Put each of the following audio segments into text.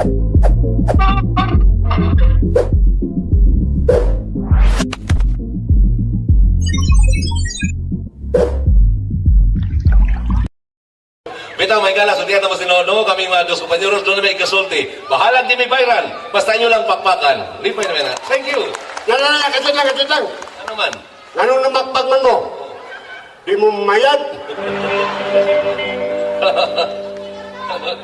Bitaw, may galas, hindi naman sinono, kaming mga dos kompanyeros, doon na may kasulti. Bahalag di may viral, basta nyo lang pakpakan. Lipay naman na. Thank you. Katid lang. Ano man? Anong namakpag man mo? Di mo mayad?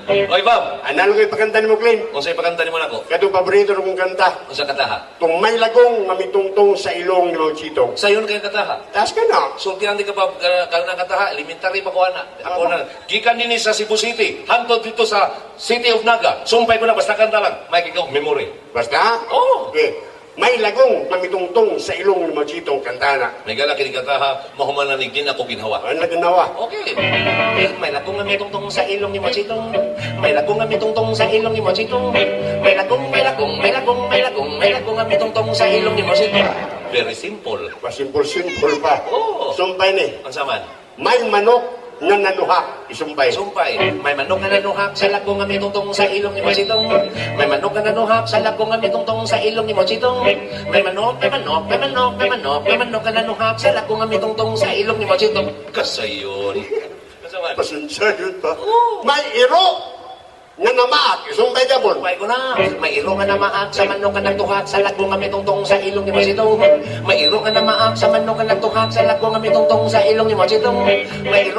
Oy, Bob. Ano kayo pakanta ni mo, Clint? Kung sa'yo pakanta ni mo na ko, Katong paborito na kong kanta. kung sa kataha. Kung may lagong mamitungtong sa ilong ni Mang Chitong. Sa yun kayo kataha. Taas ka na. Sultihan di ka pa ng kataha, elementary pa ko na. Ako na. Gikan din sa Cebu City, hantod dito sa City of Naga. Sumpay ko na, basta kanta lang. May kikaw, memory. Basta? Oo. Okay. May lagong mamitungtong sa ilong ni Mang Chitong kanta na. May gala kini kataha, mahuman na nigin ako ginhawa. Ano na ginawa? Okay. May lagong nga may tungtong sa ilong ni Machitong. May lagong nga may tungtong sa ilong ni Machitong. May lagong nga may tungtong sa ilong ni Machitong. Very simple. Pasimple-simple pa. Oo. Sumpay ni. Ang saman? May manok nga nanuha. Isumpay. Sumpay. May manok nga nanuhak sa lagong nga may tungtong sa ilong ni Machitong. May manok nga nanuhak sa lagong nga may tungtong sa ilong ni Machitong. May manok nga nanuhak sa lagong nga may tungtong sa ilong ni Machitong. Kasayon. Kasaman? Pasensya yun pa. Oo. May iro nga namaat. Isumpay ka po. Sumpay ko na. May iro nga namaak sa manok nga nagtuhak sa lagong nga may tungtong sa ilong ni Machitong. May iro nga namaak sa manok nga nagtuhak sa lagong nga may tungtong sa ilong ni Machitong. May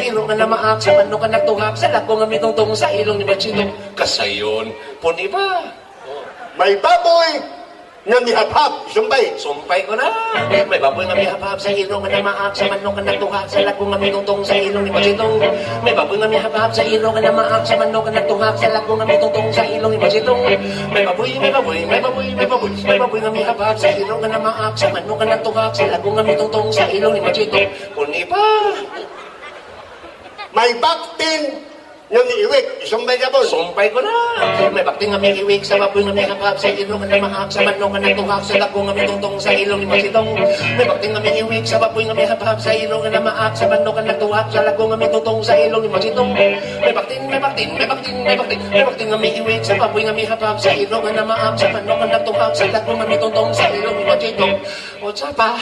iro nga namaak sa manok nga nagtuhak sa lagong nga may tungtong sa ilong ni Machitong. Kasayon. Puni ba? May baboy nga mihab-hab. Isumpay. Sumpay ko na. May baboy nga may hapahap sa ilong nga namaak sa manok nga nagtuhak sa lagong nga may tungtong sa ilong ni Machitong. May baboy nga may hapahap sa ilong nga namaak sa manok nga nagtuhak sa lagong nga may tungtong sa ilong ni Machitong. May baboy nga may hapahap sa ilong nga namaak sa manok nga nagtuhak sa lagong nga may tungtong sa ilong ni Machitong. Puni pa. May baktin nga niiwik. Isumpay ka po. Sumpay ko na. May bakti nga may iwik sa baboy nga may hapahap sa ilong nga namaak sa manok nga nagtuhak sa lagong nga may tungtong sa ilong ni Machitong. May bakti nga may iwik sa baboy nga may hapahap sa ilong nga namaak sa manok nga nagtuhak sa lagong nga may tungtong sa ilong ni Machitong. May bakti nga may iwik sa baboy nga may hapahap sa ilong nga namaak sa manok nga nagtuhak sa lagong nga may tungtong sa ilong ni Machitong. O tsapa.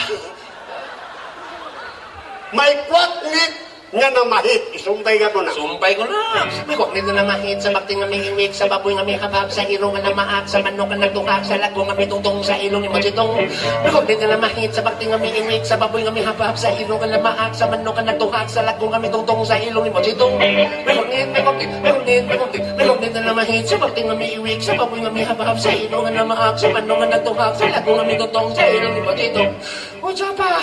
May kwatnit nga namahit. Isumpay ka po na. Sumpay ko na. May kwaknit na namahit sa bakti nga may iwik sa baboy nga may hapahap sa ilong nga namaak sa manok nga nagtuhak sa lagong nga may tungtong sa ilong ni Machitong. May kwaknit na namahit sa bakti nga may iwik sa baboy nga may hapahap sa ilong nga namaak sa manok nga nagtuhak sa lagong nga may tungtong sa ilong ni Machitong. May kwaknit na namahit sa bakti nga may iwik sa baboy nga may hapahap sa ilong nga namaak sa manok nga nagtuhak sa lagong nga may tungtong sa ilong ni Machitong. O tsapa.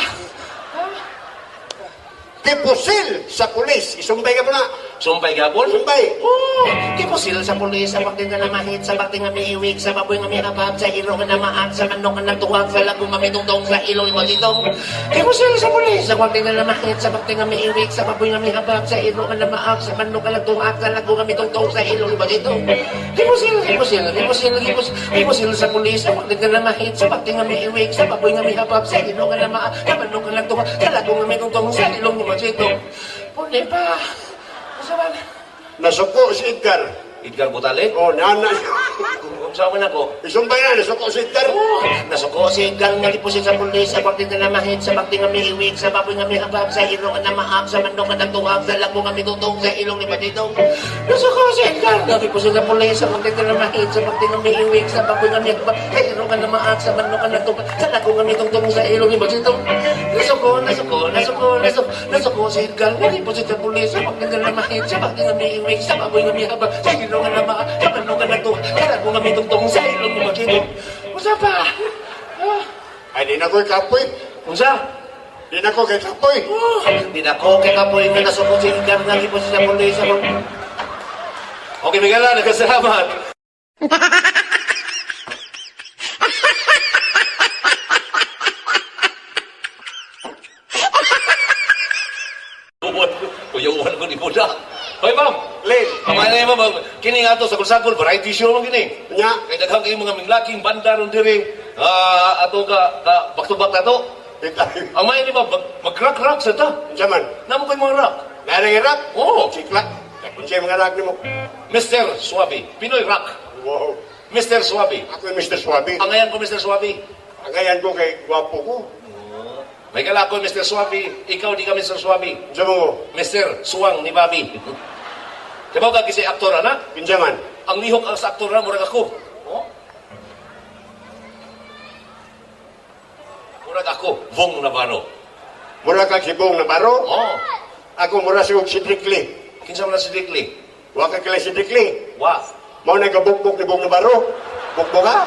Tipusil sa pulis. Isumpay ka po na. Sumpay gapon? Sumpay. Oo. Kipusil sa pulis, sa bakti nga namahit, sa bakti nga may iwik, sa baboy nga may hapahap, sa ilong nga namaak, sa manok nga nagtuhak, sa lagong nga may tungtong, sa ilong ni Machitong. Kipusil sa pulis, sa bakti nga namahit, sa bakti nga may iwik, sa baboy nga may hapahap, sa ilong nga namaak, sa manok nga nagtuhak, sa lagong nga may tungtong, sa ilong ni Machitong. Kipusil sa pulis, sa bakti nga namahit, sa bakti nga may iwik, sa baboy nga may hapahap, sa ilong nga namaak, sa manok nga nagtuhak, sa lagong nga may tungtong, sa ilong ni Machitong. Pwede pa. Masaman. Nasuko si Edgar. Edgar Butale? O, nana. Saan man ako? Isumpay na. Nasuko si Edgar. Nasuko si Edgar nga lipusin sa pulis, sa bakti nga namahit, sa bakti nga may iwik, sa baboy nga may habab, sa ilong nga namaak, sa manok nga nagtuhak, sa lagong nga may tutong, sa ilong ni Machitong. Nasuko si Edgar nga lipusin sa pulis, sa bakti nga namahit, sa bakti nga may iwik, sa baboy nga may habab, sa ilong nga namaak, sa manok nga nagtuhak, sa lagong nga may tutong, sa ilong ni Machitong. Nasuko si Edgar nga lipusin sa pulis, sa bakti nga namahit, sa bakti nga may iwik, sa baboy nga may habab, sa ilong nga namaak, sa manok nga nagtuhak, sa lagong nga may tungtong sa ilong ni Machitong. Unsa pa? Ay, di na ko'y kapoy. Unsa? Di na ko kay kapoy. Di na ko kay kapoy nga nasukot si Edgar nga gipon sa pulis. Okay, Miguel, nagkasalamat. Kuya-uwan ko ni Buda. Hoy, ma'am. Len. Kamay na ma'am. Kini nga to sa Kulsakol, variety show lang kini. Nya. Kaya daghang kayo mga minglaking banda ron diri. Ato ka back-to-back na to. Ang may ni ba, mag-rock-rock sa ta. Saman. Namo ko'y mga rock. Narang hirap. Oo. Sikla. Unsay mga rag nimo? Mr. Suabe, Pinoy Rock. Wow. Mr. Suabe. Ako yung Mr. Swabe. Ang ngayon ko, Mr. Suabe. Ang ngayon ko kay gwapo ko. May kalako, Mr. Suabe. Ikaw di ka, Mr. Suabe. Unsa mo? Mr. Suwang ni Bobby. Diba ka kasi aktor na? Kinsa man? Ang lihok ang sa aktor na, murag ako. Oh? Murag ako, Vong Navarro. Mura ka si Bong Navarro. Oh, Ako mura si si Drickley. kinsa man na si Dickley? Wa ka kila si Drickley. Wa. Mao na gabukbok ni Bong Navarro. Bukbok ka?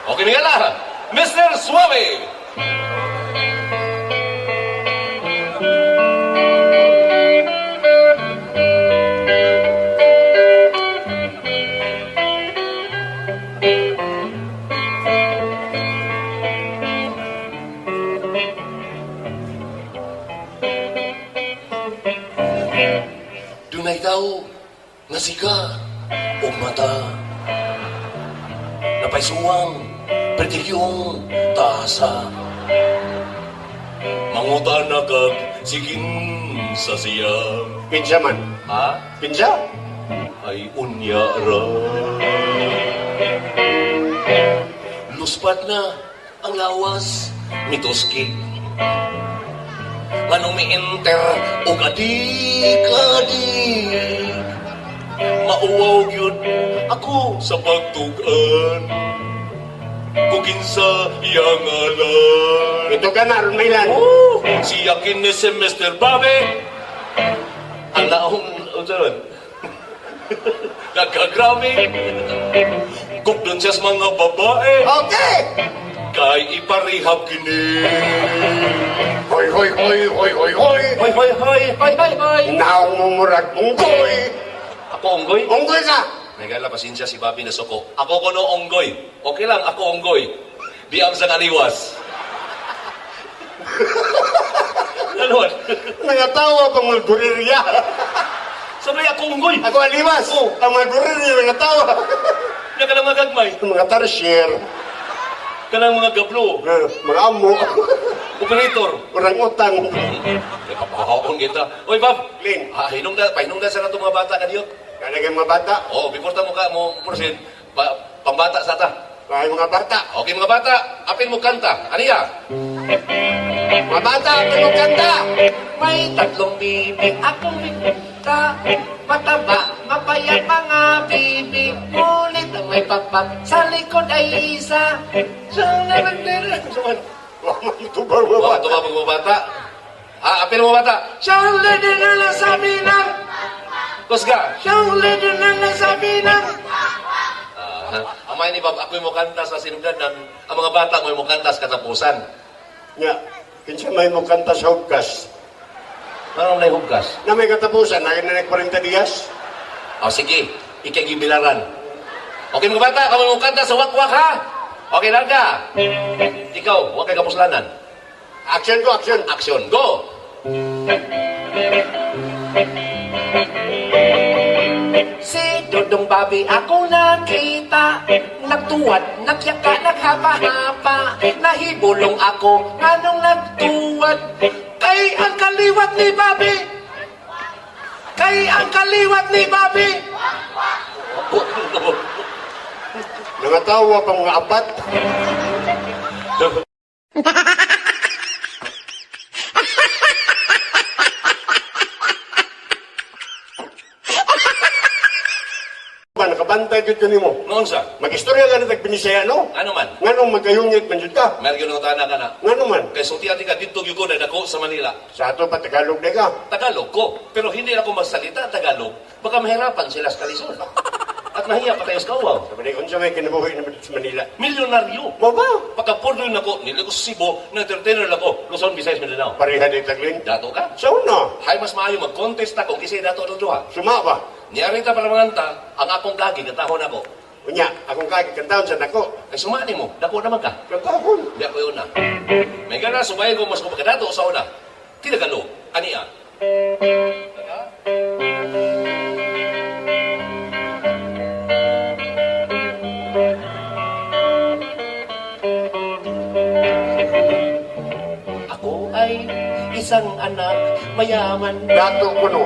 Okay, nga lang. Mr. Suabe. Dunay daw nga sika o mata napaisuwang pertikyong taasa mangutan na kag sigin sa siya Kinsa man? ha Kinsa? ay unya ra luspat na ang lawas mituski manong mi-enter og adik-adik mauwaw yun ako sa pagtugan kung kinsa iyang alam Ito ka na, Ronmailan. oh, siya kini si Mr. Bobby ang laong usaron nagkagrabe kung doon siya sa mga babae Okay! kay iparihab kini Hoy, hoy, hoy, hoy, hoy, hoy! hoy hoy hoy hoy hoy hoy Naong mumurag unggoy! ako unggoy Unggoy ka! Nagala, pasensya si Bobby na suko. Ako ko no onggoy. Okay lang, ako onggoy. Di ang sang aliwas. Ano? Nangatawa pang mga gurirya. Sabay ako onggoy. Ako aliwas. Oh. Ang mga gurirya nangatawa. Kaya ka ng mga gagmay. Ang mga tarsier. Ka ng mga gablo. Mga amo. Operator. Orang utang. Kapahakon kita. Oy, Bob. Lin. Pahinom na sa natong mga bata kaniyot. Kanagay mga bata. Oh, before ta mo ka mo porsin, pambata sa ta. Ay mga bata. Okay mga bata, apil mo kanta. Aniya? Mga bata, ano kanta? May tatlong bibig akong bigta. Mataba, mapayat mga bibig. Ngunit ang may pakpak sa likod ay isa. So, Wala tubar mga Wow, bata. ito ba mga bata? Apil mo bata. Siyang leader na nasabi ng... Kusga. Siyang leader na nasabi ng... Ang may ni Bob, ako'y mo kanta sa sinugdanan. Ang mga bata mo'y mo kanta sa katapusan. Nga, kinsa may mo kanta sa hugkas. Anong naihugkas? Na may katapusan, na na 40 diyas. Sige, ikagibilaran. Okay mga bata, kami mo kanta sa wakwak ha? Okay lang ka? Ikaw, huwag kay kapuslanan. Action ko, action. Action, go! Si Dodong Bobby ako nakita. Nagtuwad, nagyaka, naghaba-haba. Nahibulong ako, nganong nagtuwad. Kay ang kaliwat ni Bobby. Kay ang kaliwat ni Bobby. Nangatawa pa mga apat. Nakabantay dito nimo. Noon sa? Mag-istorya ka na tagbinisaya, no? Ano man? Nganong magkayungit man jud ka? Meron yun ang tana ka na. Ngano man? Kay sulti ati ka dito gyud ko na dako sa Manila. Sa ato pa Tagalog na ka. Tagalog ko, pero hindi ako magsalita Tagalog. Baka mahirapan sila sa kalisod. At mahiya pa tayo sa kawaw. Sabi unsa may kinabuhi na sa Manila? Milyonaryo. Mo ba? Pagka-porno na ko, nilagos sa Cebu, na-entertainer ako, Luzon, Visayas, Mindanao. Pareha di taglin. Dato ka? Sa una, Hay mas maayo mag-contest ako kasi dato ng duha. suma ba? Niyari ta para manganta, ang akong gagi, katahon ako. Unya, akong kagikantaon sa nako. Ay sumani mo, dako naman ka. Nagkakon. Di ako yun na. May gana, sumayin ko mas kumagadato sa una. Tinagalo, aniya. Ako ay isang anak mayaman. Dato ko no.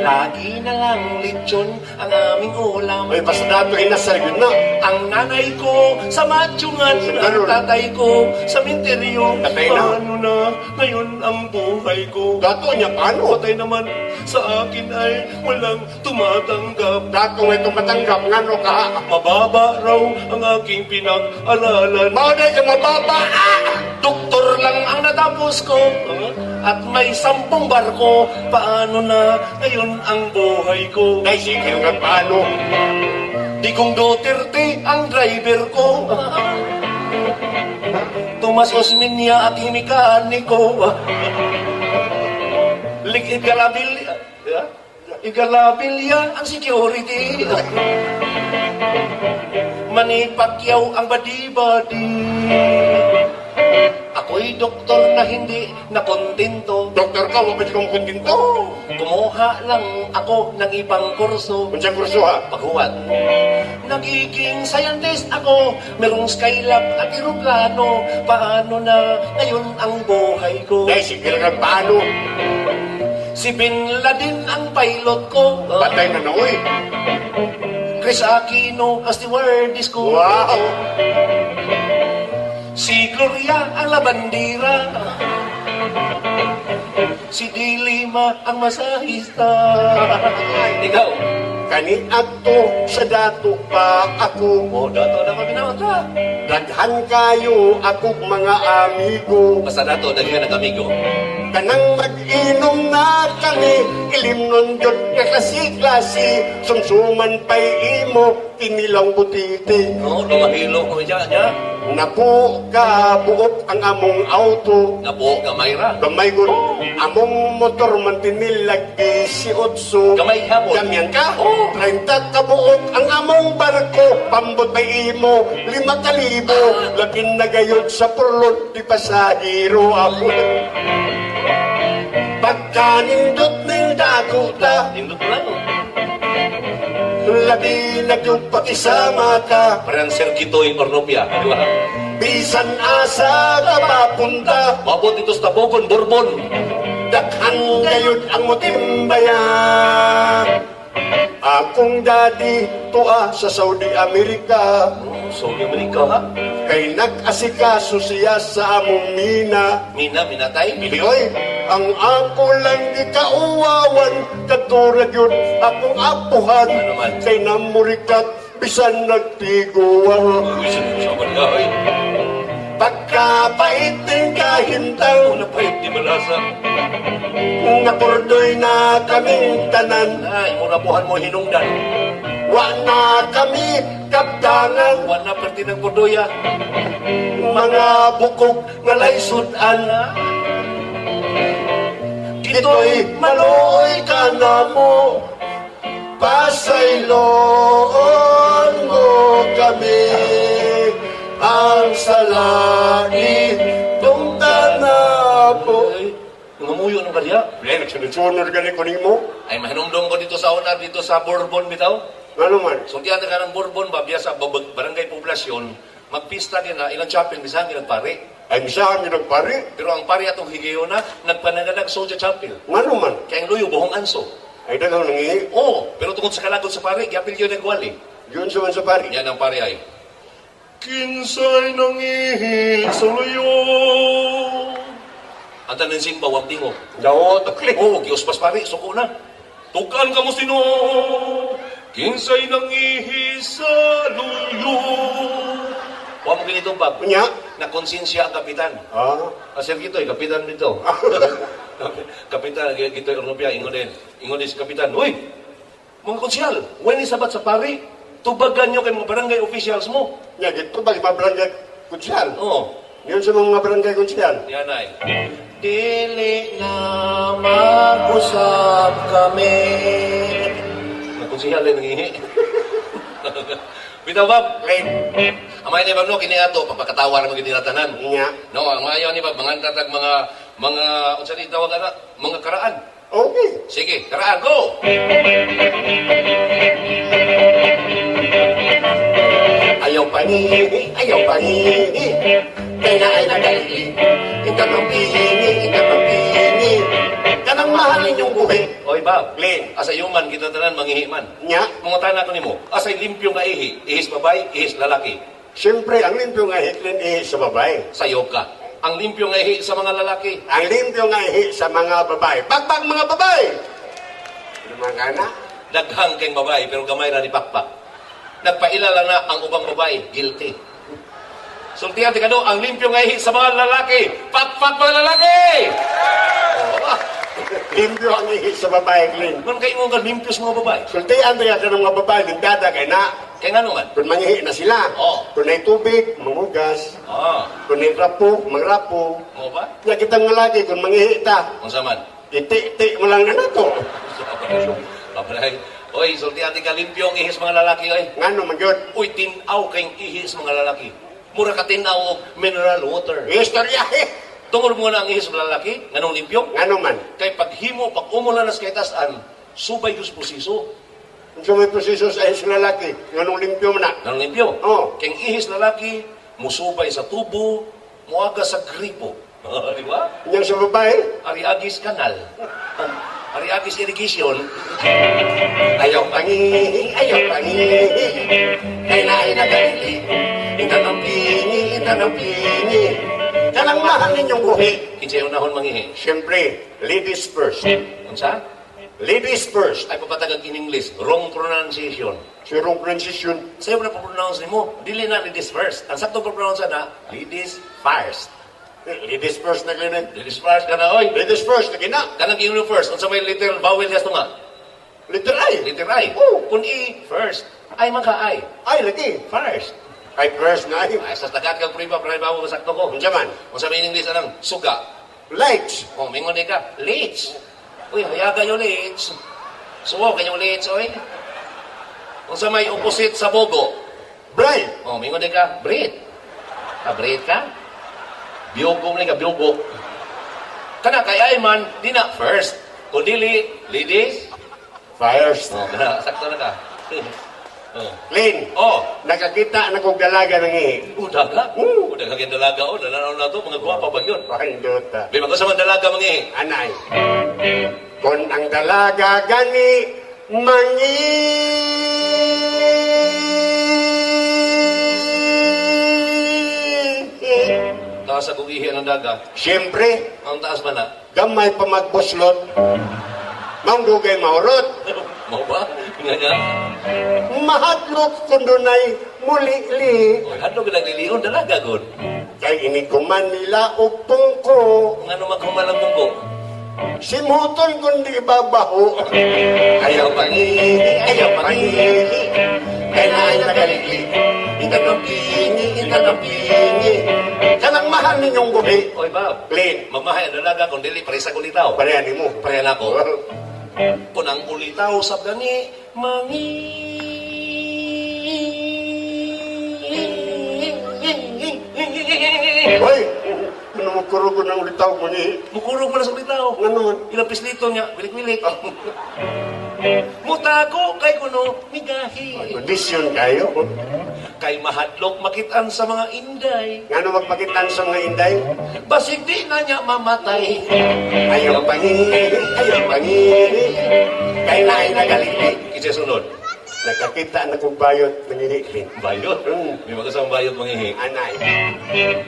Lagi na lang lechon ang aming ulam. Ay, basta dato inasal yun na. Ang nanay ko sa matsyungan, ang tatay ko sa minteryo. Tatay na. Paano na ngayon ang buhay ko? Dato niya, paano? Patay naman sa akin ay walang tumatanggap. Dato nga itong matanggap, nga no ka. Mababa raw ang aking pinag-aralan. Maunay ka mababa! Doktor lang ang natapos ko at may 10 barko. Paano na ngayon ang buhay ko? Ay, sige nga paano? Di kong Duterte ang driver ko. Tomas Osmeña aking mekaniko. Igalabilya ang security. Manny Pacquiao ang badi-badi. Ako'y doktor na hindi nakontento. Doktor ka, wapit kong kundinto. Kumuha lang ako ng ibang kurso. Unsang kurso ha? Paghuwat. Nagiging scientist ako, merong skylab at eroplano. Paano na ngayon ang buhay ko? Ay, sige nga paano? Si Bin Laden ang pilot ko. Patay na na, uy. Chris Aquino ang stewardess ko. Wow! Si Gloria ang labandira. Si Dilima ang masahista. Ikaw? Kani ato sa dato pa ako. Oh, dato na kami naman ka. Daghan kayo ako mga amigo. Basta dato, daghan ang amigo. Kanang mag-inom na kami, ilim nun yun na klase-klase, sumsuman pa'y imo, kinilang butiti. No, lumahilo ko dyan, ya. Napo ka buok ang among auto, Napo, gamay ra. gamay gun, among motor man tinilagi si Otso. Gamay hapon. Gamyan ka? Oo. 30 ka buok ang among barko, pambot pa'y imo, 5,000, lakin na gayod sa purlot, di pasahiro ako. Pagkanindot ng dakuta, Tindot lang. labi na yung pakisama ka. Parang Sir Kitoy Ornopia. Di ba? Bisan asa ka papunta, Mabot ito sa Tabogon, Bourbon. dakhan gayud ang mutimbaya. Akong daddy tua sa Saudi Amerika, Oh, Saudi America, ha? kay nag-asikaso siya sa among mina. Minatay. Biyoy, ang ako lang ikauwawan, katurag yun akong apuhan, Ano man? kay namurikat, bisan nagtiguan. Uy, sama niya, ay. Pagkapait ng kahintang, Wala pa yung di malasa. napurdoy na kaming tanan, Ay, murabuhan mo hinungdan. wa na kami kaptangan, Wala perti ng Bordoya. mga bukog nga laysudan. Dito'y maluoy ka na mo, pasayloon mo kami, ang salangit tungta na po. Ay, ngamuyo ng kaliya. Ay, nagsunod-sunod gani ko nimo. Ay, mahinumdum ko dito sa unar, dito sa Bourbon, bitaw. Ano man? So, tiyan ka ng Bourbon ba, biya sa barangay poblasyon, magpista din na ilang chapel, bisan ilang pare. Ay, bisahan nyo nagpari. Pero ang pare atong higayon na, nagpanagadag Soldier Chapel. Ano man? Kaya ang luyo, buhong anso. Ay, dagang nangihi. Oo, pero tungkol sa kalagod sa pare, yapil yun ang gwali. Yun sa man sa pari. Yan ang pare ay, Kinsay nangihi sa luyo. Ang tanan simba, wang tingog. Daw, tukli. Oo, giuspas pare, suko na. Tukan ka mo sino, kinsay nangihi sa luyo. Huwag mo ganito ba? Kunya? Na konsensya ang kapitan. Ah, Sir Gitoy, kapitan dito. Kapitan, Gitoy Ornopia, ingon din. Ingon din si kapitan, uy, mga konsyal, when sabat sa pari, tubagan nyo kay mga barangay officials mo. nga, gito ba, iba barangay kunsyal? Oo, Yun sa mga barangay kunsyal. yan ay. Dili na mag-usap kami. Mga konsyal ay nangihi. Bitaw Bob, Right. amay ni Bob no, kini ato, papakatawa naman kini natanan. Nga. No, ang maayaw ni Bob, mga tatag mga, unsa ni tawag ana, mga karaan. Okay. Sige, karaan, go! Ayaw panihingi, ayaw panihingi. Kaya ay nagali. Ikaw ang pihingi, ikaw ang pihingi. mahal ninyong buhi. Oy, Bob. Lin. Asa yuman, kita tanan, mangihi man. Nya, Mga tanan ko nimo, asay limpyo nga ihi, ihis babae, ihis lalaki. siyempre, ang limpyo nga hiklin sa babae. Sayop ka. Ang limpyo nga ihi sa mga lalaki. Ang limpyo nga sa mga babae. Pagbag mga babae! Mga na, Daghang kayong babae, pero gamay na ni Pakpak. Nagpailala na ang ubang babae, guilty. Sultihan ti kado, ang limpyo nga ihi sa mga lalaki. Pakpak mga lalaki! Oh, limpyo ang sa babae, Klin. man kayo nga limpyo sa mga babae. Sultihan niya ka ng mga babae, ligdada kay na. Kaya nga naman. Kung mangihi na sila. Oo. Kung may tubig, mangugas. Ah, Kung may rapo, mangrapo. mo ba? Kaya kitang malagi, kung mangihi ta, Ang saman. iti-iti mo lang na nato. Kapalay. Oy, sultihan ti ka limpyo ang ihis mga lalaki, oy. Nga no, magyod. Uy, tinaw kayong ihis mga lalaki. Mura ka tinaw og mineral water. Istorya, Tungod mo na ang ihis mga lalaki, nganong limpyo? Nga no man. Kay paghimo, pag umulan na sa kaitas-an, subay yung pusiso. Kung may proseso sa ihis lalaki, nga nung limpyo mo na. Nganong limpyo? Oo. Kaya ihis lalaki, musubay sa tubo, muaga sa gripo. Di ba? Yang sa babae, Ariagis kanal. Ariagis irrigation. ayaw pangihi, ayaw pangihi. Kay naay na galili. Itanapingi. Kanang mahal ninyong buhi. Kinsay unahon mangihi. Siyempre, ladies first. Unsa? Ladies first. Ay papatagan in English. Wrong pronunciation. Sirong transition. Sa'yo na po-pronounce mo. Dili na ladies first. Ang saktong po-pronounce na, ladies first. Ladies first na ganun. Ladies first ka na, oy. Ladies first na gina. Kanang yung first. Unsa may little vowel yes to nga? Liter I. Little I. Oh. Kung I, first. Ay man ka I. Ay, lagi. First. Ay, first na ay. Ay, sa tagat kang priba, priba mo sakto ko. Unsa man? Kung sa may English, anong suga. Lights. Kung mingon di ka, leech. Uy, hayaga yung leech. Suwa kayong leech, oy. Kung sa may opposite sa bogo. Bright. Oh, mingon di ka, breed. Breed ka? Biyogo mo ka, biyogo. Kana kay ay man, di na first. Kung dili, ladies. First. Oh, kana, sakto na ka. Oh. Lin. Oh, Nakakita na kong dalaga ng ihi. daga. Daga kang dalaga. Oh, nananaw na to. Mga guwapa ba yun? Pakinduta. Di ba kasama dalaga mangihi? Anay. Kung ang dalaga gani mangi. Taas sa kugihi ng daga. Siyempre, Ang taas man na. gamay pa magbuslot. Maundugay maurot. Mau ba? Nga niya. Mahadlok kung dunay muli-li. Oy, hadlo ka naglilion, dalaga god. Kay iniguman nila og tungko. Nga naman kumalang ko. Simuton kundi babaho. Ayaw pangihi, ayaw pangihi. Kay naay nagalili. Itanapingi. Kanang mahal ninyong buhi. Oy, Bob. Lin, Mamahay ang dalaga kung dili parisa kulitaw. parehan mo. Parehan ako. Kung ang ulitaw sa gani, Hoy, ano mo kuro ko ng ulitaw mo ni? Mukurog mo na sa ulitaw. Ano naman? Ilang pislito niya, bilik-bilik. Mutago kay kuno, migahi. Kondisyon kayo. Kay mahadlok makitaan sa mga inday. Nga no magpakitan sa mga inday? Basig di na niya mamatay. Ayaw pangihi, ayaw pangihi. Kay naay nagalili. Kisay sunod. Nakakita na kong bayot ng inihin. Bayot. May magkasang bayot mangihi. Anay,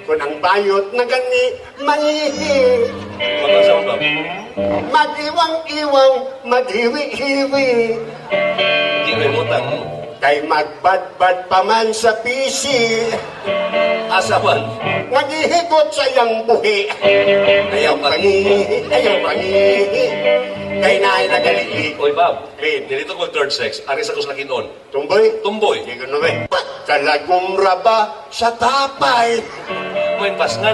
kung ang bayot na gani, mangihi. Magkasang ba? Magiwang-iwang, maghiwi-hiwi. Di may mutang. Kay magbadbad pa man sa pisi. Asaman. Naghihigot sa iyang buhi. Ayaw pangihi, ayaw pangihi. Kay naay nagalili. Oy, Bob. Green. Nilito ko third sex. Aris ako sa kinon. Tumboy. Tumboy. Hindi ko naman. Kalagumra ba sa tapay? May pasngan.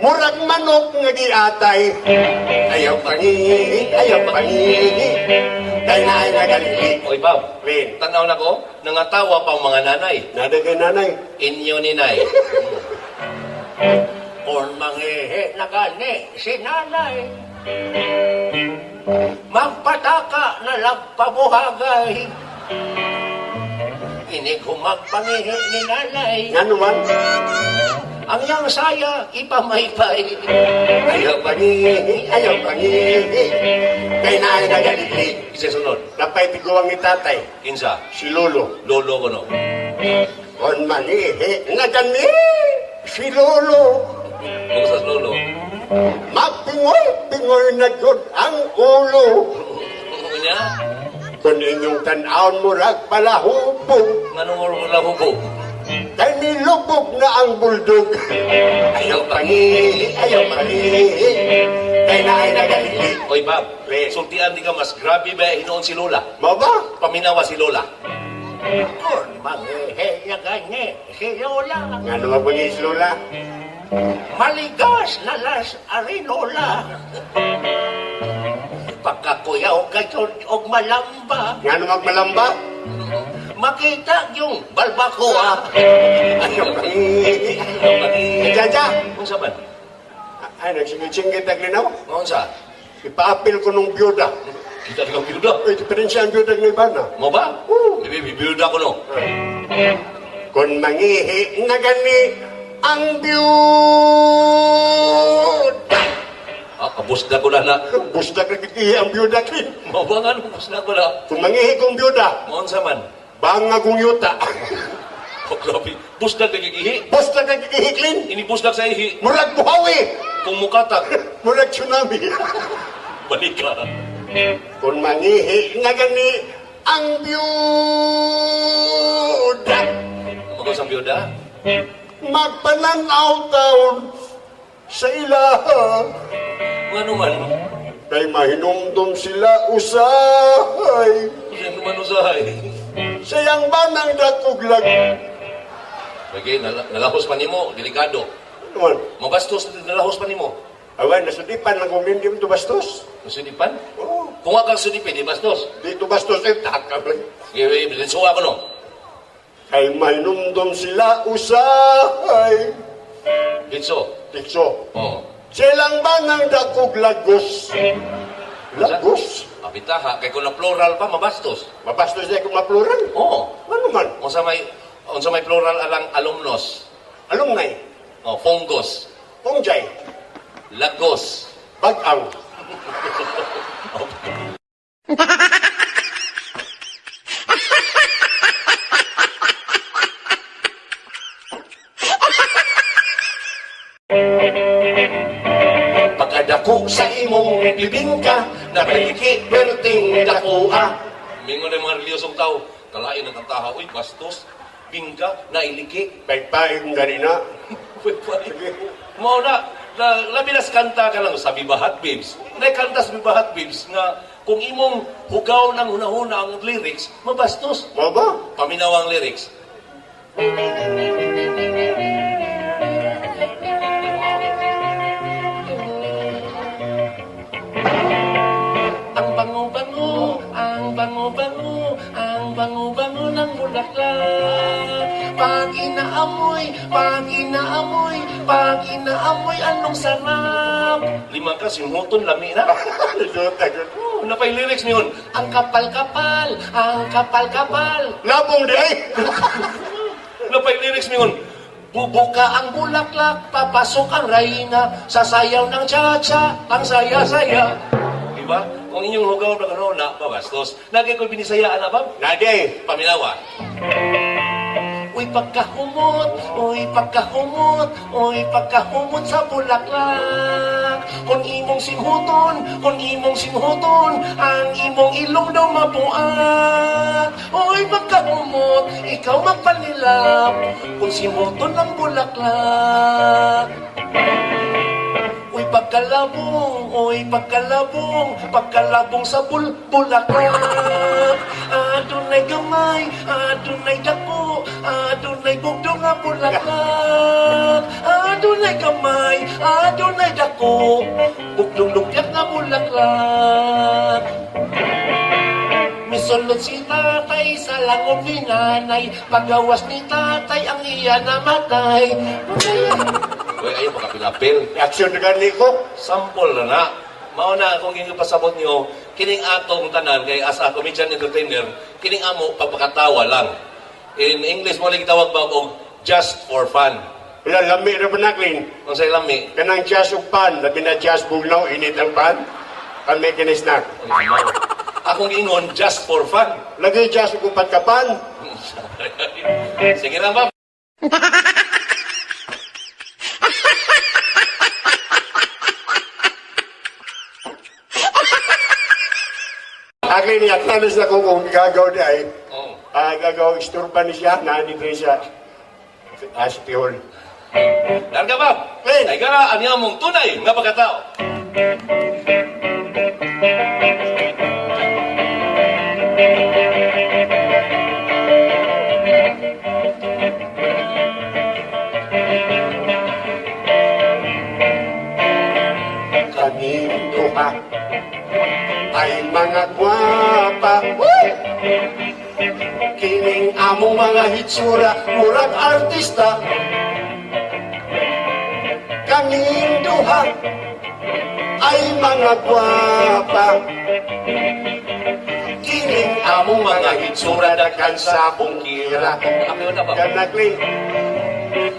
Murag manok nga giatay. Ayaw pangihi, ayaw pangihi. Kay naay nagalili. Oy, Bob. Green. Tanaw na ko, nangatawa pa ang mga nanay. Nada kay nanay. Inyo ni nay. Kung mangihi na gani si nanay. Magpataka na lagpabuhagay. Ini ko magpangihi ni nanay. Nga naman. ang iyang saya ipamaypay. Ayaw pangihi, ayaw pangihi. Kay naay nagalili. Isa sunod. Napay tiguang ni tatay, Kinsa? si Lolo. Lolo ko no. Kon mangihi, nga gani, si Lolo. Magsas lolo. Mapingoy na gud ang ulo. Kanya? Kung inyong tanawon mo rag palahubog, Nganong oras wala hubo? kay nilubog na ang buldog. Ayaw pangihi, ayaw pangihi. Kay naay nagalili. Oy, Bob. Le. Sultian di ka mas grabe ba hinoon si Lola? Mo ba? Paminawa si Lola. Kon mangihi ganye si Lola. Nga naman po ni Lola. Maligas na las arinola. Pagkakuyaw kayo og malamba. Nga naman malamba. Makita yung balbacoa. Ayaw pangihi. Jaja. Unsa man? Ay, nagsingit-singit ang linaw. Unsa? Ipaapil ko nung byuda. Kita di ka biuda. Ay, diferensya ang byuda ng ibana. Mo ba? Biuda ko no. Kung mangihi na gani ang byuda. Kabusda ko na. Busda ka kikihi ang byuda kin. Mo ba nga nung kabusda ko na? Kung mangihi kong byuda, Unsa man? banga kong yuta. Oh, grabe. Busdag ka gigihi. Busda ka kikihi klin. Ini busdag sa ihi. Murag buhawi. Kung mukatag, Murag tsunami. balik ka. Kung mangihi na gani ang byuda. Mga sa biuda? Magpananaw taon sa ilaha. Nga naman. Kay mahinumdum sila usahay. Yan naman usahay. Sayang ba ng dakuglag? Bagay, nalahos pa nimo, delikado. Naman, Mabastos, nalahos pa nimo. awan, nasudipan ng kumindim to bastos. Sudipan? Oo, Kung nga kang sudipin, di bastos. dito bastos eh, takabay. Bilinsuwa ko no. Kay mahinumdum sila usahay. Bitso. Tikso, Oo. silang ba ng dakuglagos? Lagos? Kapitaha, kay kung na plural pa, mabastos. Mabastos na kung mapluran. Oo. Ano man? Unsa may plural alang alumnos. Alumni, Fungus. pungjay, Lagos. bag-ang. Pagkadako sa imong bibingka, napaliki perting dakuha. Mingon ang mga reliyosong tao, kalain ang kantaha, uy, bastos, bingka, nailiki. Pagpaing ganina. Mao na, labi nas kanta ka lang sa Bibahat Babes. Naikanta sa Bibahat Babes nga kung imong hugaw ng hunahuna ang lyrics, mabastos. Mo ba? Paminaw ang lyrics. Ang bango-bango, ang bango-bango, ang bango-bango ng bulaklak. Pag inaamoy, pag inaamoy, pag inaamoy, anong sarap. Lima ka, simhuton, lami na. Oh, napay lyrics niyon. Ang kapal-kapal, ang kapal-kapal. Labong di ay. Napay lyrics niyon. Bubuka ang bulaklak, papasok ang reyna, sasayaw ng cha-cha, ang saya-saya. Diba? Kung inyong hugaw na gano'n na, mabastos. Nagay ko binisayaan na ba? Nade. Paminawa. Uy pagkahumot, uy pagkahumot, uy pagkahumot sa bulaklak. Kung imong simhuton, ang imong ilong daw mabuak. Uy pagkahumot, ikaw magpanilap, kung simhuton ang bulaklak. Uy pagkalabong, pagkalabong sa bulaklak. Adunay gamay, adunay dako, adunay bugdong nga bulaklak. Adunay gamay, adunay dako, bugdong lupyak nga bulaklak. Misulod si tatay sa langom ni nanay, pagawas ni tatay ang iya namatay. Uy, ayaw makapilapil. Aksyon na gani ko. Sample na na. Mao na kung yung pasabot nyo, kining atong tanan, kay as a comedian entertainer, kining amo, pagpakatawa lang. In English mo lang tawag ba og just for fun. Wala, lami na ba naklin? Ang sa lami. Kanang jazz ug pan, labi na jazz bugnaw, init ang pan. Kami kinisnak. Akong ingon, just for fun. Lagi jazz ug upat ka pan. Sige lang, Bob. Aklin niya, tanis na ko kung gagaw di ay. Oh. Gagaw, isturban ni siya, nani rin siya. Si Tihol. Larga, Bob. Len. Ay gara, anya mong tunay nga pagkatao. Kaming duha ay mga gwapa. Kining among mga hitsura, murag artista. Kaming duha ay mga gwapa. Kining among mga hitsura, daghan sa bungkira. Ako na, Bob. Kanagling,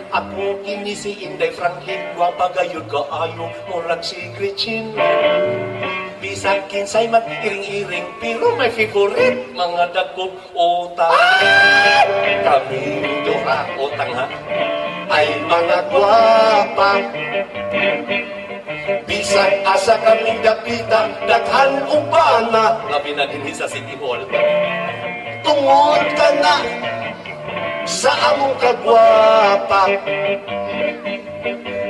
Ako kini si Inday Franklin, gwapa gayud kaayo, murag si Gretchen. Bisag kinsay mag-iring-iring, pero may favorite, mga dagkog utang. Kami duha, utang ha? ay mga gwapa. Bisan asa kaming dapita, daghan ubana. Labi na din sa City Hall. Tungod ka na sa among kagwapa.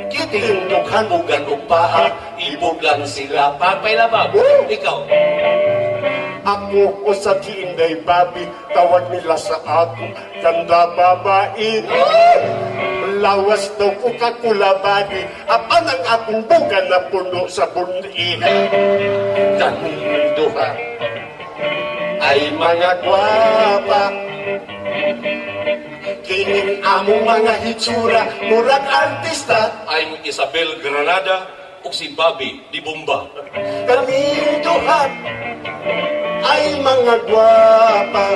Kitindughan ugan ug paha, Ibuglan sila. Pagpailabab. Ikaw. ako o sa Inday Babi, tawag nila sa ako, ganda babae. Lawas daw ko kakulabadi, apan ang akong buga na puno sa bundi. Kaming duha. Ay mga gwapa, kining among mga hitsura, murag artista. I'm Isabel Granada ug si Bobby Di Bomba. Kaming duha ay mga gwapa,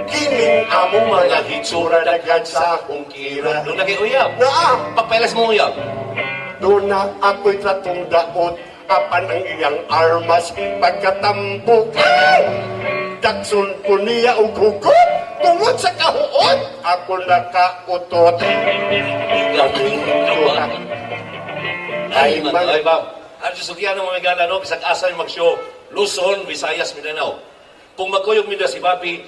kining among mga hitsura, daghan sa akong kira. Doon na kay Uyab. Naa, Pagpailas mo Uyab. doon na ako'y tratong daot, apan ang iyang armas pagkatambok. Dakson ko niya og hugot, tungod sa kahuot, ako nakautot. Kaming duha. Ay Ay, mga Bob. Ang susugyan ng mga gana, no? Bisag asa yung mag-show, Luzon, Visayas, Mindanao. Kung magkuyog nila si Bobby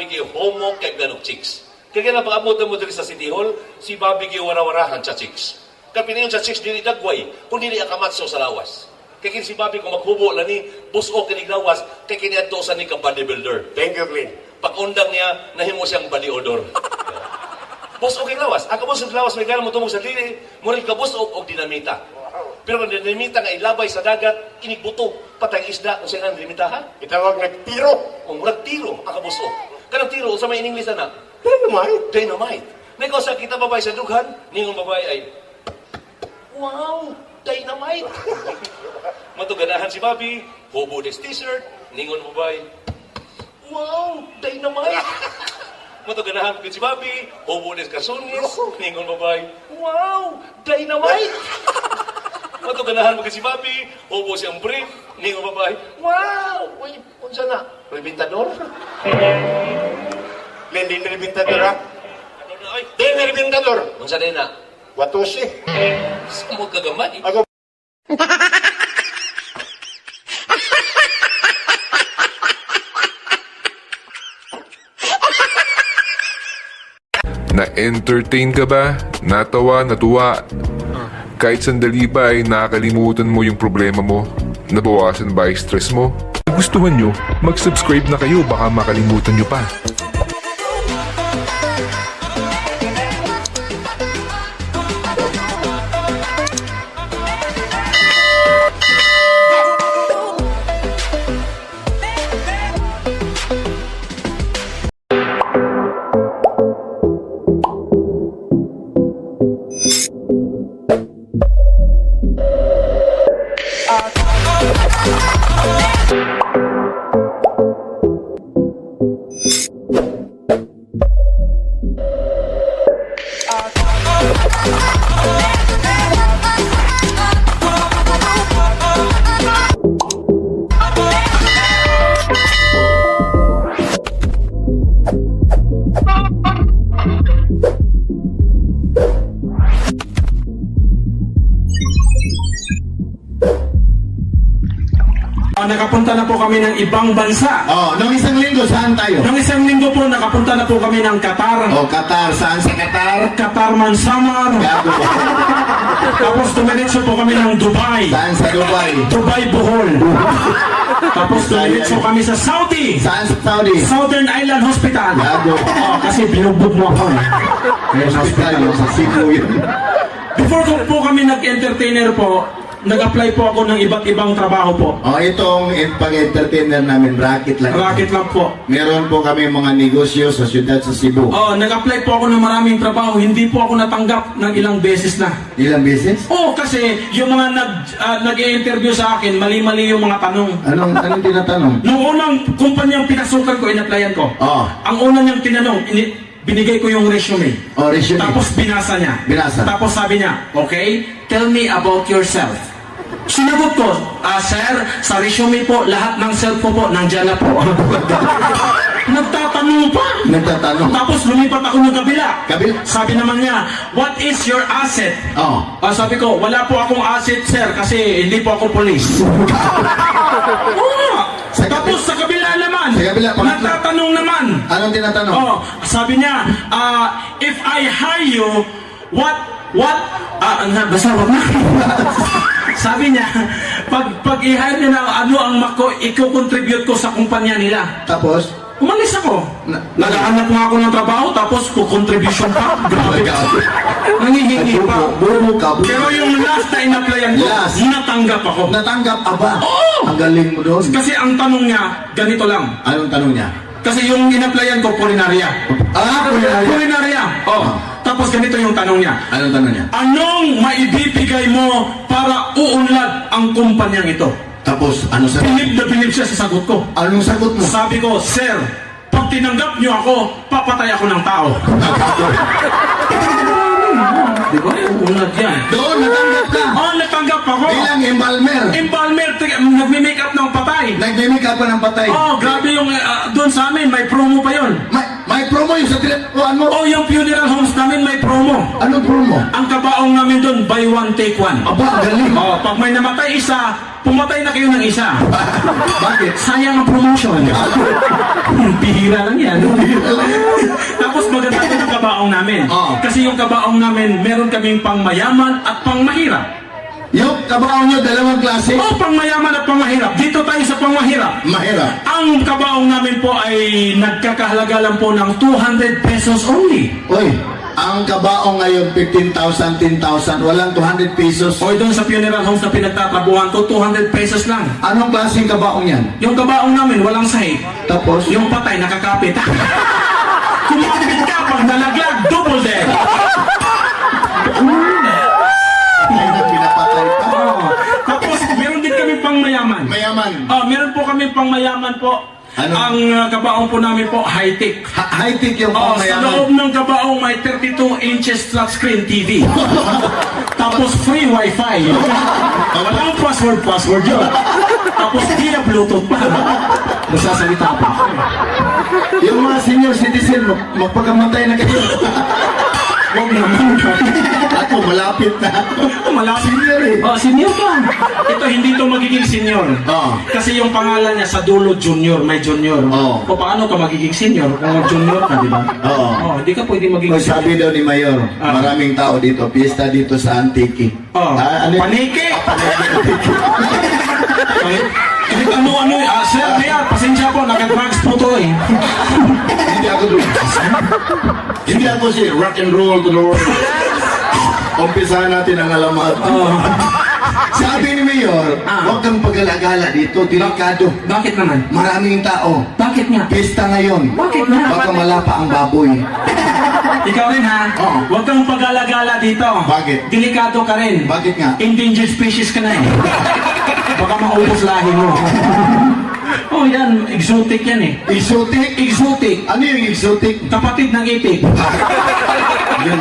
kay homo kay ganong chicks. Kaya na pag-abot mo diri sa City Hall, si Bobby kay warawarahan sa chicks. Kapinayon sa chicks, dili dagway, kung dili akamatso sa lawas. Kaya si Bobby kung maghubo lang ni, buso kinig lawas, kaya kiniadtosan ni ka bodybuilder. thank you, Glenn. Pag-undang niya, nahimo siyang baliodor. Busog ang lawas. Ang kabusog lawas, may gano'n mo tumog sa dili, murid kabusog o dinamita. Pero kung dinamita nga ilabay sa dagat, inigbuto, patay isda, kung saan ang dinamita ha? Itawag nagtiro. O murag tiro, ang kabusog. Kanang tiro, sa may in English na, Dynamite. dynamite. Niko sa kita babay sa dughan, ningon babay ay, wow, dynamite. Matuganahan si Bobby, hubo des t-shirt, ningon babay, wow, dynamite. Matuganahan ko si Bobby, hubo des kasunis, ningon babay, wow, dynamite. Matuganahan mo si Bobby, hubo siyang brief, ningon babay, wow, uy, unsa na, reventador? Glenn, di nalibintador ha? Ano na, ay, Di nalibintador. unsa na na? Watusi. Sumog kagamay. Ako, Na-entertain ka ba? Natawa, natuwa? Kahit sandali ba ay nakakalimutan mo yung problema mo? Nabawasan ba yung stress mo? Kung gustuhan nyo, mag-subscribe na kayo baka makalimutan nyo pa. nakapunta na po kami ng ibang bansa. Oh, nung isang linggo, saan tayo? Nung isang linggo po, nakapunta na po kami ng Qatar. Oh, Qatar. Saan sa Qatar? Qatar Mansamar. Gago. Tapos tumiretso po kami ng Dubai. Saan sa Dubai? Dubai, Bohol. Tapos tumiretso kami sa Saudi. Saan sa Saudi? Southern Island Hospital. Gago. Kasi binugbog mo ako. May hospital yun sa Cebu yun. Before ko po kami nag-entertainer po, nag-apply po ako ng iba't ibang trabaho po. Oh, itong pag-entertainer namin, racket lang. Racket lang po. Meron po kami mga negosyo sa syudad sa Cebu. Oh, nag-apply po ako ng maraming trabaho. Hindi po ako natanggap ng ilang beses na. Ilang business? Oo, kasi yung mga nag-i-interview sa akin, mali-mali yung mga tanong. Anong tinatanong? Nung unang kumpanyang pinasukan ko, in-applyan ko. Oo. Ang una niyang tinanong, binigay ko yung resume. Oh, resume. Tapos binasa niya. Binasa. Tapos sabi niya, okay, tell me about yourself. Sinagot ko, sir, sa resume po, lahat ng self ko po, nandyan na po. Nagtatanong pa. Nagtatanong. Tapos lumipat ako ng kabila. Kabila? Sabi naman niya, what is your asset? Oh. Sabi ko, wala po akong asset, sir, kasi hindi po ako police. Sa Tapos sa kabila naman, Sa kabila, pangatlo. nagtatanong naman. Anong tinatanong? Oh, sabi niya, if I hire you, basta wag na. Sabi niya, pag i-hire niya na ano ang i-contribute ko sa kumpanya nila. Tapos? Umalis ako. Naghahanap nga ako ng trabaho, tapos contribution pa. Grabe. Nangihingi pa. Bumo ka. Pero yung last na in-applyan ko, Last. natanggap ako. Natanggap, aba. Oo. Ang galing mo doon. Kasi ang tanong niya, ganito lang. Anong tanong niya? Kasi yung in-applyan ko, culinarya. Culinarya. Culinarya. Oh. Tapos ganito yung tanong niya. Anong tanong niya? Anong maibibigay mo para uunlad ang kumpanyang ito? Tapos, ano sa... Bilib na bilib siya sa sagot ko. Anong sagot mo? Sabi ko, sir, pag tinanggap niyo ako, papatay ako ng tao. Di ba? Uunlad yan. Doon, natanggap ka. Oh, natanggap ako. Bilang embalmer. Embalmer, nagme-make up ng patay. Nagmimik ka pa ng patay. Oh, grabe yung doon sa amin, may promo pa yon. May promo yung sa tinatuan mo. Oh, yung funeral homes namin may promo. Anong promo? Ang kabaong namin doon, buy one, take one. Aba, galing. Oh, pag may namatay isa, pumatay na kayo ng isa. Bakit? Sayang ang promotion. Bihira lang yan. Tapos maganda ito ng kabaong namin. Oo. Kasi yung kabaong namin, meron kaming pang mayaman at pang mahirap. Yung kabaong nyo, dalawang klase. Oh, pang mayaman at pang mahirap. Dito tayo sa pang mahirap. Mahirap. Ang kabaong namin po ay nagkakahalaga lang po ng 200 pesos only. Uy, ang kabaong ngayon, 15,000, 10,000. Walang 200 pesos. O doon sa funeral homes na pinagtatrabuhan ko, 200 pesos lang. Anong klaseng kabaong yan? Yung kabaong namin, walang sahig. Tapos? Yung patay, nakakapit. Kumapit ka pag nalaglag, double dead. Ay, na pinapatay pa. Oh. Tapos, meron din kami pang mayaman. Mayaman. Meron po kami pang mayaman po. Ano? Ang kabaong po namin po, high-tech. High-tech yung Sa pamayaman. loob ng kabaong may 32 inches flat screen TV. Tapos free wifi. Walang password yun. Tapos di na Bluetooth pa. Nasasalita pa. Yung mga senior citizen, magpagamatay na kayo. Huwag naman. Ako, malapit na. Malapit. Senior eh. Oh, senior ka. Ito, hindi to magiging senior. Oo. Kasi yung pangalan niya sa dulo, junior, may junior. Oo. O paano ka magiging senior kung junior ka, di ba? Oo. Oh, hindi ka pwede magiging O sabi daw ni Mayor, maraming tao dito, piyesta dito sa Antique. Oh, Ano yun? paniki! Kahit ano, sir, kaya, pasensya po, nag-drugs po to eh. Hindi ako doon. Hindi ako si rock and roll to Lord. Umpisahan natin ang alamat. Sabi ni Mayor, huwag kang pag-alagala dito, delikado. Bakit naman? Maraming tao. Bakit nga? Pista ngayon. Bakit nga? Baka malapa ang baboy. Ikaw rin ha? Oo. Huwag kang pag-alagala dito. Bakit? Delikado ka rin. Bakit nga? Endangered species ka na eh. Baka maubos lahi mo. Oh, yan. Exotic yan eh. Exotic? Exotic. Ano yung exotic? Kapatid ng itik. Yun.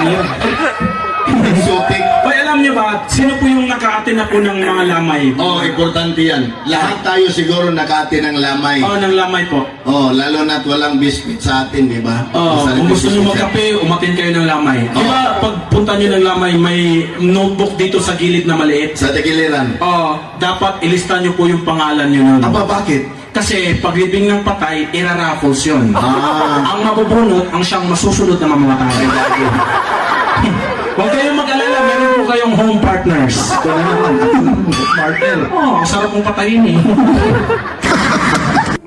Exotic. Hoy, alam mo niyo ba, sino po yung nakaate na po ng mga lamay? Oh, importante yan. Lahat tayo siguro nakati ng lamay. Oh, ng lamay po. Oh, lalo na't walang biscuit sa atin, di ba? Oh, Masarap kung gusto yung niyo biscuit. magkape, umatin kayo ng lamay. Di ba, pagpunta niyo ng lamay, may notebook dito sa gilid na maliit? Sa Tagiliran. Oh, dapat ilista niyo po yung pangalan niyo nun. Aba, bakit? Kasi paglibing ng patay, iraraffles yun. Ah. Ang mabubunot, ang siyang masusunod na mamamatay. Huwag kayong mag-alala, meron po kayong home partners. Ito na naman. Partner. Oh, ang sarap mong patayin eh.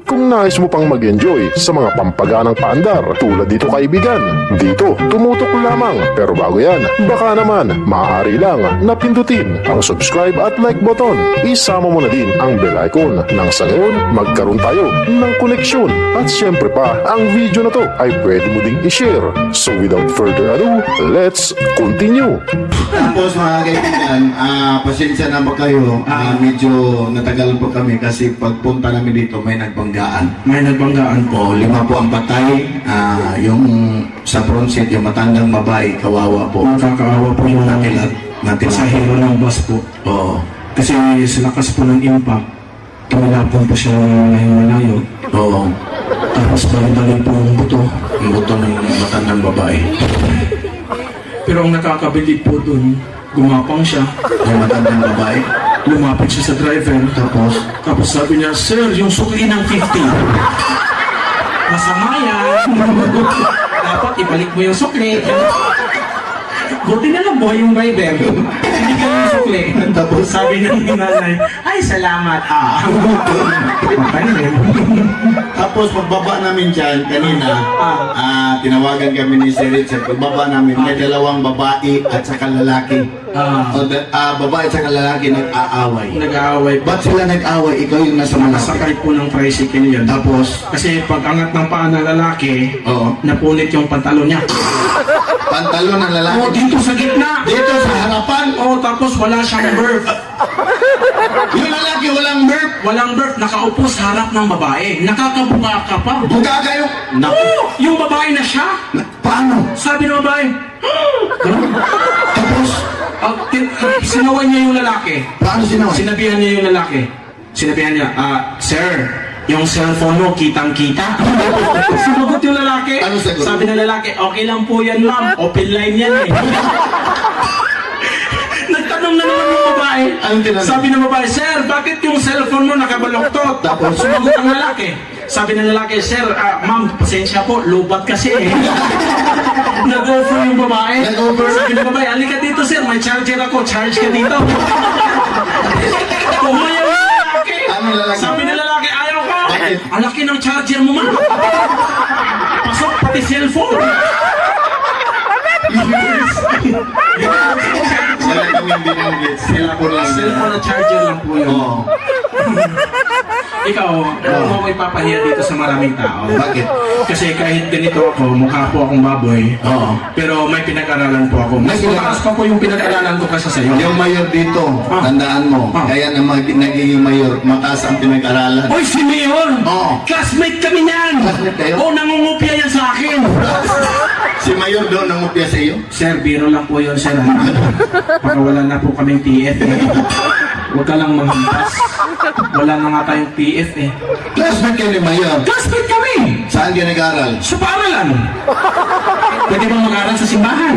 Kung nais mo pang mag-enjoy sa mga pampaganang paandar tulad dito kaibigan, dito tumutok lamang. Pero bago yan, baka naman maaari lang na pindutin ang subscribe at like button. Isama mo na din ang bell icon nang sa ngayon magkaroon tayo ng koneksyon. At syempre pa, ang video na to ay pwede mo ding i-share. So without further ado, let's continue. Tapos mga kaibigan, pasensya na ba kayo? Medyo natagal po kami kasi pagpunta namin dito may nagbanggaan. May nagbanggaan po. O, 5 po ang patay. Yung sa front seat, yung matandang babae, kawawa po. Nakakaawa po yung Natilat. pasahero ng bus po. Oo. Kasi sa lakas po ng impact, tumilapon po siya ng malayo. Oo. Tapos balik-balik po yung buto. Ang buto ng matandang babae. Pero ang nakakabilib po dun, gumapang siya. Yung matandang babae. Lumapit siya sa driver. Tapos sabi niya, Sir, yung sukli ng 50. Masama yan. Dapat ibalik mo yung sukli. Buti na lang buhay yung driver. Hindi ka yung sukli. Tapos sabi ng nanay, ay salamat. Patay na yun. Tapos pagbaba namin dyan, kanina, tinawagan kami ni Sir Richard. Pagbaba namin, may 2 babae at saka lalaki. Babae at saka lalaki nag-aaway. Nag-aaway pa. Ba't sila nag-aaway? Ikaw yung nasa malaki. Sakay po ng tricycle yun. Tapos, Kasi pag angat ng paa ng lalaki, Oo. napunit yung pantalon niya. pantalon ng lalaki. Oh, dito sa gitna. Dito sa harapan. Oh, tapos wala siyang birth. Yung lalaki walang burp. Walang birth, nakaupo sa harap ng babae. Nakakabuka ka pa. Buga kayo. Oh, yung babae na siya. Paano? Sabi ng babae, ganun. Tapos, Sinaway niya yung lalaki. paano sinawa? Sinabihan niya yung lalaki. Sinabihan niya, Sir, yung cellphone mo, kitang-kita. Sumagot yung lalaki. Ano sagot? Sabi ng lalaki, okay lang po yan, ma'am. Open line yan eh. Nagtanong na naman yung babae. Anong tinanong? Sabi ng babae, Sir, bakit yung cellphone mo nakabaloktot? Tapos? Sumagot ang lalaki. Sabi ng lalaki, Sir, ma'am, pasensya po, lubat kasi eh. Nag-offer yung babae. Nag-offer? Sabi ng babae, halika dito, sir, may charger ako, charge ka dito. Umayaw yung lalaki. Anong lalaki? Sabi ng lalaki, ayaw ka. Bakit? Ang laki ng charger mo, ma'am. Pasok pati cellphone. Wala kaming binanggit. Cellphone lang. Cellphone na charger lang po yun. Oo. Ikaw, ano mo ipapahiya dito sa maraming tao? Bakit? Kasi kahit ganito ako, mukha po akong baboy. Oo. Pero may pinag-aralan po ako. Mas mataas pa po yung pinag-aralan ko kaysa sa'yo. Yung mayor dito, tandaan mo, kaya na nagiging mayor, mataas ang pinag-aralan. Oy, si Mayor! Oo. Classmate kami niyan! Classmate kayo? Oo, nangungupya yan sa akin! Si mayor doon nangupya sa iyo? Sir, biro lang po yun, sir. Baka wala na po kaming TF eh. Huwag ka lang manghampas. Wala na nga tayong TF eh. Classmate kayo ni mayor. Classmate kami! Saan ka nag-aral? Sa paaralan! Pwede bang mag-aral sa simbahan?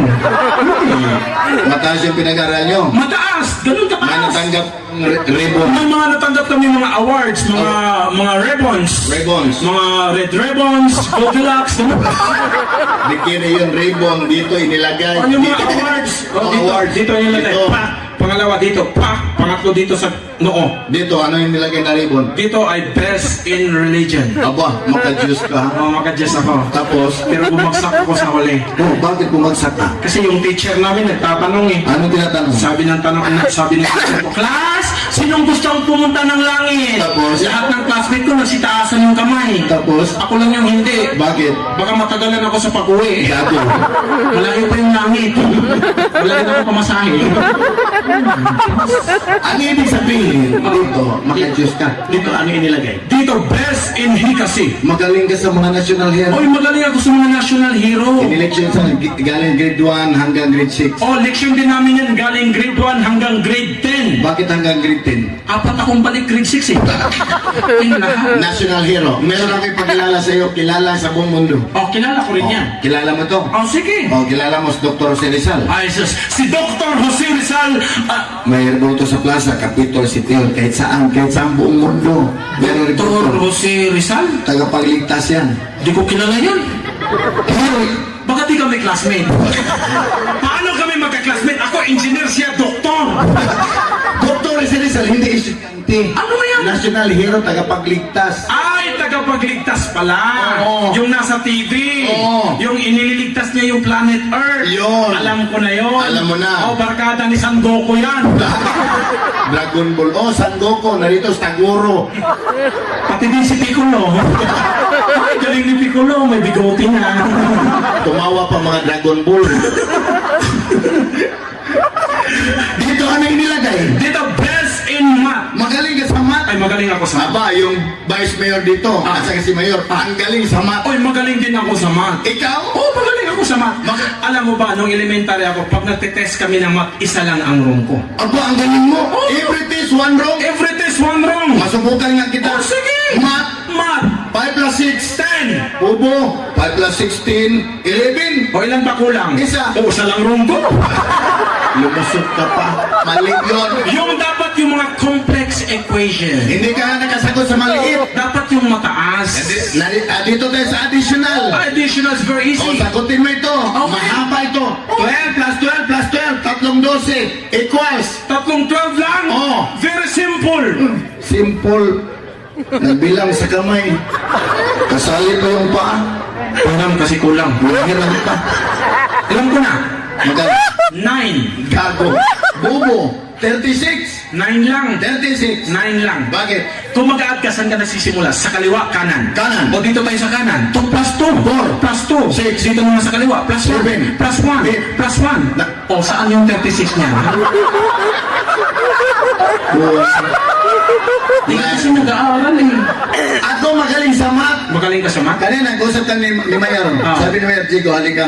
Mataas yung pinag-aral nyo. Mataas! Ganun May kataas! natanggap ng ribbon. May mga natanggap kami mga awards, mga ribbons. Ribbons. Mga red ribbons, Goldilocks, ganun. Bikini yung ribbon dito inilagay. Ano yung mga awards? Oh, Dito, awards. dito yung nilagay. Dito. Pa. Pangalawa dito, pa. Pangatlo dito sa noo. Dito, ano yung nilagay na ribbon? Dito ay best in religion. Aba, maka-juice ka. Maka-Diyos ako. Tapos, Pero bumagsak ako sa huli. oh, bakit bumagsak ka? Kasi yung teacher namin nagtatanong eh. Anong tinatanong? Sabi ng teacher ko, Class, sinong gustong pumunta ng langit? Tapos? Lahat ng classmate ko nagsitaasan yung kamay. Tapos, Ako lang yung hindi. bakit? Baka matagalan ako sa pag-uwi. Gago. Malayo pa yung langit. Wala rin ako pamasahe. Ang ibig sabihin, dito, maka-Diyos ka. Dito, ano inilagay? Dito, best in Hikasi. Magaling ka sa mga national hero. Oy, magaling ako sa mga national hero. In election sa galing grade 1 hanggang grade 6. Oh, leksyon din namin yan galing grade 1 hanggang grade 10. Bakit hanggang grade 10? Apat akong balik grade 6 eh. Yung lahat. National hero. Meron akong ipakilala sa iyo, kilala sa buong mundo. Oh, kilala ko rin yan. Kilala mo to? Oh, sige. Kilala mo si Dr. Jose Rizal. Ay, sus. Si Dr. Jose Rizal, May rebulto sa plaza, Capitol City Hall, kahit saan buong mundo. Meron Dr. rebulto. Jose Rizal? Tagapagligtas yan. Di ko kilala yan. Pero, Baka di kami classmate. Paano kami magka-classmate? Ako, engineer, siya, doktor. Dr. Jose Rizal, hindi estudyante. Ano ba yan? National hero, tagapagligtas. Ay, tagapagligtas pala. Oo. Yung nasa TV. Oo. Yung inililigtas niya yung planet Earth. Yun. Alam ko na yun. Alam mo na. Oh, barkada ni San Goku yan. Dragon Ball. San Goku, narito sa Taguro. Pati din si Piccolo. Ay, galing ni Piccolo. May bigote na. Tumawa pa mga Dragon Ball. Dito ano inilagay? Dito, best in math. Magaling ka sa math. Ay, magaling ako sa math. Aba, yung vice mayor dito, at saka si mayor, ang galing sa math. Oy, magaling din ako sa math. Ikaw? Oh, magaling ako sa math. Alam mo ba, nung elementary ako, pag nagtitest kami ng math, isa lang ang room ko. Aba, ang galing mo. Every test, one wrong. Every test, one wrong. Masubukan nga kita. Oh, sige. Math, Math. 5 plus 6. 10. Ubo, 5 plus 16, 11. O ilan ba kulang? Isa. O, isa lang room ko. Lumusot ka pa. Mali yun. Yung dapat yung mga complex equation. Hindi ka nakasagot sa maliit. Dapat yung mataas. Dito tayo sa additional. Additional is very O, easy. sagutin mo ito. Okay. Mahaba ito. 12 plus 12 plus 12, tatlong 12, equals. Tatlong 12 lang. Oh. Very simple. Simple. Nagbilang sa kamay. Kasali pa yung paa. Parang kasi kulang. Mahirap pa. Alam ko na. Magal. 9. Gago. Bobo. 36. 9 lang. 36. 9 lang. Bakit? Kung mag-add ka, saan ka nagsisimula? Sa kaliwa, kanan. Kanan. O dito tayo sa kanan. 2 plus 2. 4. Plus 2. 6. Dito naman sa kaliwa. Plus 1. 7. Plus 1. 8. Plus 1. O, saan yung 36 niya? Hindi ka kasi nag-aaral eh. Ako magaling sa math. Magaling ka sa math? Kanina, nag-usap ka ni Mayor. Ah. Sabi ni Mayor, Jigo, halika,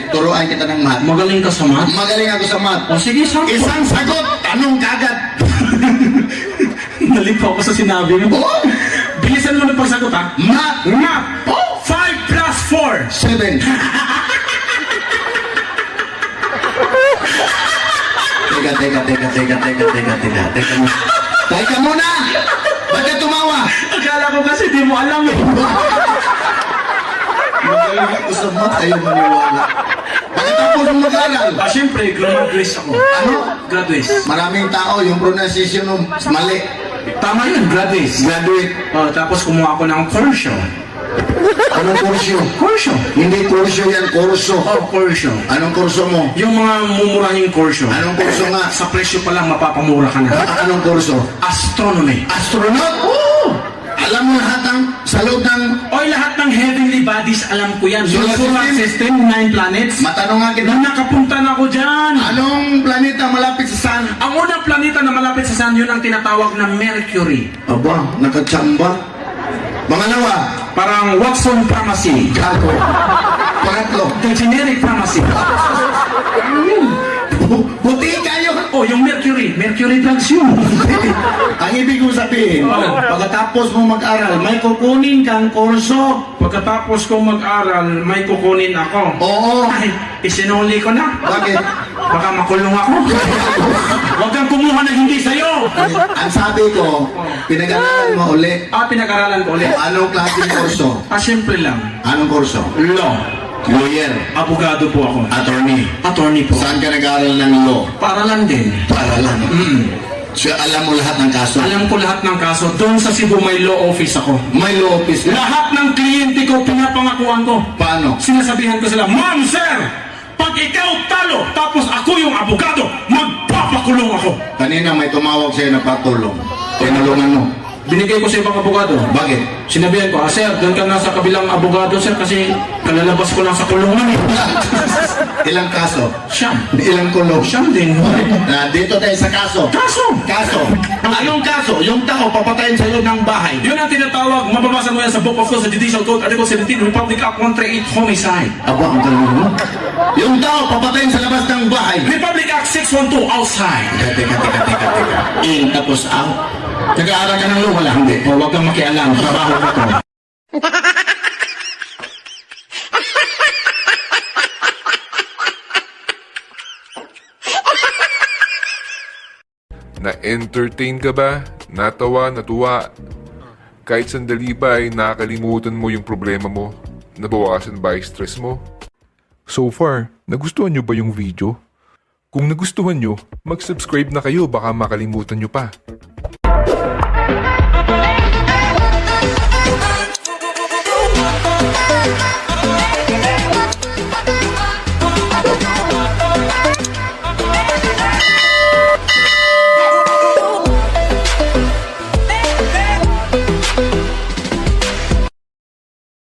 turuan kita ng math. Magaling ka sa math? Magaling ako sa math. O sige, sample. Isang sagot, tanong kagad. Nalipaw ko sa sinabi mo. Oh, Bilisan mo na pagsagot ha. math. Math. 5 plus 4. 7. Teka mo. Teka muna! Bakit tumawa? Akala ko kasi di mo alam eh. Magaling ako sa math, ayaw maniwala. Pagkatapos mo mag-aral, Siyempre, graduates ako. ano? Graduates. Maraming tao, yung pronunciation mo, mali. Tama yun, graduates. Graduate. Tapos kumuha ako ng kurso. Anong kurso? Kurso? Hindi kurso yan, kurso. Kurso. Anong kurso mo? Yung mga mumurahing kurso. Anong kurso nga? Sa presyo pa lang mapapamura ka na. Anong kurso? Astronomy. Astronaut? Oo! Alam mo lahat ng, sa loob ng, Oy, lahat ng heavenly bodies, alam ko yan. Yung Solar solar system, 9 planets. matanong nga kita, Nung nakapunta na ako dyan. anong planeta malapit sa Sun? Ang unang planeta na malapit sa Sun, yun ang tinatawag na Mercury. Aba, nakatsamba. Mangalawa, Parang Watson Pharmacy. gago. Pangatlo, The generic pharmacy. buti kayo. Oh, yung Mercury. Mercury drugs yun. Ang ibig ko sabihin, pagkatapos mo mag-aral, may kukunin kang kurso. Pagkatapos kong mag-aral, may kukunin ako. Oo. Ay, isinuli ko na. Bakit? Baka makulong ako. Huwag kang kumuha na hindi sa'yo. Ang sabi ko, pinag-aralan mo uli. Pinag-aralan ko ulit. Anong klaseng kurso? Simple lang. Anong kurso? Law. Lawyer. Abogado po ako. Attorney. Attorney po. Saan ka nag-aaral ng law? Para lang din. Para lang. So, alam mo lahat ng kaso? Alam ko lahat ng kaso. Doon sa Cebu may law office ako. May law office na. Lahat ng kliyente ko, pinapangakuan ko. Paano? Sinasabihan ko sila, Ma'am, sir! Pag ikaw talo, tapos ako yung abogado, magpapakulong ako. Kanina may tumawag sa'yo na patulong. Tinulungan mo. binigay ko sa ibang abogado. Bakit? Sinabihan ko, sir, doon ka na sa kabilang abogado, sir, kasi kalalabas ko lang sa kulungan eh. Ilang kaso? Siyam. Ilang kulong? Siyam din. Dito tayo sa kaso. Kaso! Kaso. Anong kaso? Yung tao papatayin sa loob ng bahay. Yun ang tinatawag, mababasa mo yan sa Book of Law, sa Judicial Code, Article 17, Republic Act 138, Homicide. Aba, ang galing mo. Yung tao papatayin sa labas ng bahay. Republic Act 612, outside. Teka. In tapos out. Nag-aaral ka ng law, wala, hindi. O, huwag kang makialam, trabaho ka to. Na-entertain ka ba? Natawa, natuwa? Kahit sandali ba ay nakakalimutan mo yung problema mo? Nabawasan ba yung stress mo? So far, nagustuhan nyo ba yung video? Kung nagustuhan nyo, mag-subscribe na kayo baka makalimutan nyo pa.